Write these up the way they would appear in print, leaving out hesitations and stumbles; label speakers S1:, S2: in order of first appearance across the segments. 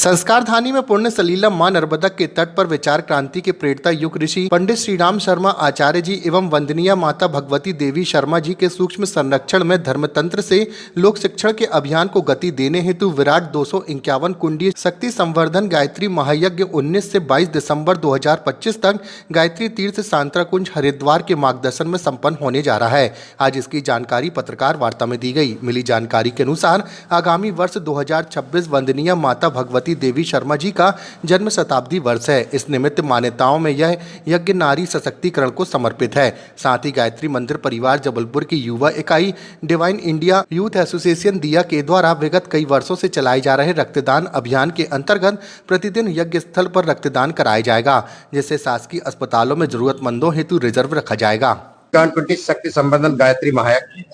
S1: संस्कार धानी में पुण्य सलीला मां नर्मदा के तट पर विचार क्रांति के प्रेरता युग ऋषि पंडित श्रीराम शर्मा आचार्य जी एवं वंदनीय माता भगवती देवी शर्मा जी के सूक्ष्म संरक्षण में धर्मतंत्र से लोक शिक्षण के अभियान को गति देने हेतु विराट 251 कुंडीय शक्ति संवर्धन गायत्री महायज्ञ 19 से 22 दिसंबर 2025 तक गायत्री तीर्थ सांतरा कुंज हरिद्वार के मार्गदर्शन में संपन्न होने जा रहा है। आज इसकी जानकारी पत्रकार वार्ता में दी गई। मिली जानकारी के अनुसार आगामी वर्ष 2026 वंदनीय माता भगवती देवी शर्मा जी का जन्म शताब्दी वर्ष है। इस निमित्त मान्यताओं में यह यज्ञ नारी सशक्तिकरण को समर्पित है। साथ ही गायत्री मंदिर परिवार जबलपुर की युवा इकाई डिवाइन इंडिया यूथ एसोसिएशन दिया के द्वारा विगत कई वर्षों से चलाए जा रहे रक्तदान अभियान के अंतर्गत प्रतिदिन यज्ञ स्थल पर रक्तदान कराया जाएगा, जिससे शासकीय अस्पतालों में जरूरतमंदों हेतु रिजर्व रखा जाएगा।
S2: शक्ति संवर्धन गायत्री महायज्ञ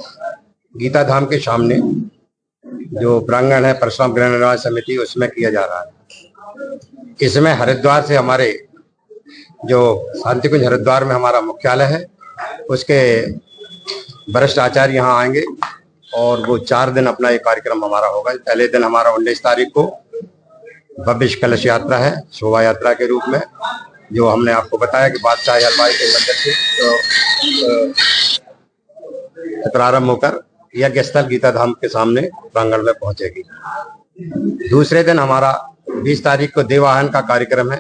S2: गीता धाम के सामने जो प्रांगण है परशुराम गृह निर्माण समिति, उसमें किया जा रहा है। इसमें हरिद्वार से हमारे जो शांति कुंज हरिद्वार में हमारा मुख्यालय है, उसके वरिष्ठ आचार्य यहाँ आएंगे और वो 4 दिन अपना ये कार्यक्रम हमारा होगा। पहले दिन हमारा 19 तारीख को भव्य कलश यात्रा है, शोभा यात्रा के रूप में, जो हमने आपको बताया कि बादशाह हलवाई के मंदिर से प्रारंभ होकर यज्ञ स्थल गीता धाम के सामने प्रांगण में पहुंचेगी। दूसरे दिन हमारा 20 तारीख को देवाहन का कार्यक्रम है।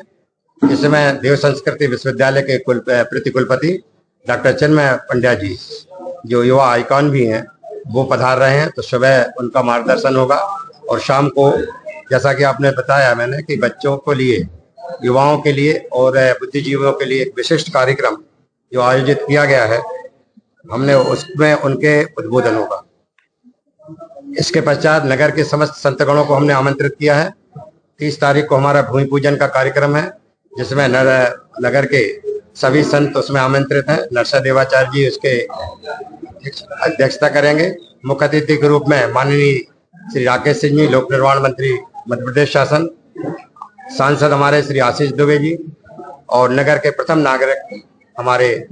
S2: इसमें देव संस्कृति विश्वविद्यालय के प्रतिकुलपति डॉक्टर चिन्मय पंड्या जी, जो युवा आइकॉन भी हैं, वो पधार रहे हैं। तो सुबह उनका मार्गदर्शन होगा और शाम को, जैसा कि आपने बताया मैंने, कि बच्चों के लिए, युवाओं के लिए और बुद्धिजीवियों के लिए एक विशिष्ट कार्यक्रम जो आयोजित किया गया है, हमने उसमें उनके उद्बोधन होगा। इसके पश्चात नगर के समस्त संतगणों को हमने आमंत्रित किया है। 30 तारीख को हमारा भूमि पूजन का कार्यक्रम है, जिसमें नगर के सभी संत उसमें आमंत्रित हैं। नरसा देवाचार्य जी उसके अध्यक्षता करेंगे। मुख्य अतिथि के रूप में माननीय श्री राकेश सिंह जी, लोक निर्माण मंत्री मध्य प्रदेश शासन, सांसद हमारे श्री आशीष दुबे जी, और नगर के प्रथम नागरिक हमारे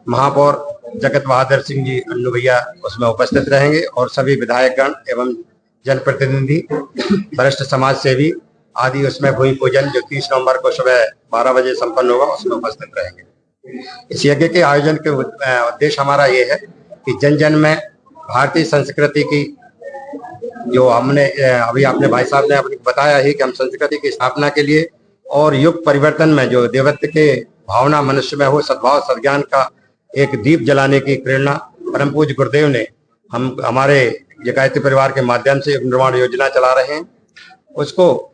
S2: महापौर जगत बहादुर सिंह जी अन्नू भैया उसमें उपस्थित रहेंगे, और सभी विधायकगण एवं जनप्रतिनिधि, वरिष्ठ समाज सेवी आदि उसमें भूमि पूजन जो 30 नवंबर को सुबह 12 बजे संपन्न होगा, उसमें उपस्थित रहेंगे। इस यज्ञ के आयोजन के उद्देश्य हमारा ये है कि जन जन में भारतीय संस्कृति की, जो हमने अभी आपने भाई साहब ने अपने बताया ही कि हम संस्कृति की स्थापना के लिए और युग परिवर्तन में जो देवत्व के भावना मनुष्य में हो, सद्भाव सद्ज्ञान का एक दीप जलाने की प्रेरणा परम पूज्य गुरुदेव ने हमारे गायत्री परिवार के माध्यम से निर्माण योजना चला रहे हैं, उसको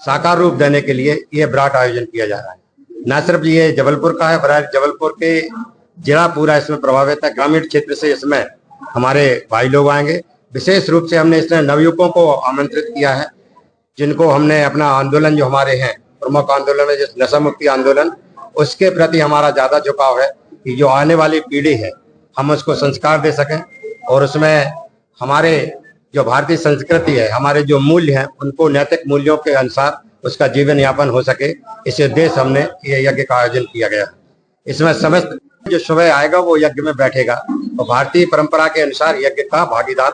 S2: साकार रूप देने के लिए यह विराट आयोजन किया जा रहा है। न सिर्फ ये जबलपुर का है, बल्कि जबलपुर के जिला पूरा इसमें प्रभावित है। ग्रामीण क्षेत्र से इसमें हमारे भाई लोग आएंगे। विशेष रूप से हमने इसमें नवयुवकों को आमंत्रित किया है, जिनको हमने अपना आंदोलन जो हमारे हैं प्रमुख आंदोलन है, जिस नशा मुक्ति आंदोलन, उसके प्रति हमारा ज्यादा झुकाव है कि जो आने वाली पीढ़ी है हम उसको संस्कार दे सकें, और उसमें हमारे जो भारतीय संस्कृति है, हमारे जो मूल्य हैं, उनको नैतिक मूल्यों के अनुसार उसका जीवन यापन हो सके। इस उद्देश्य हमने ये यज्ञ का आयोजन किया गया। इसमें समस्त जो सुबह आएगा वो यज्ञ में बैठेगा और भारतीय परंपरा के अनुसार यज्ञ का भागीदार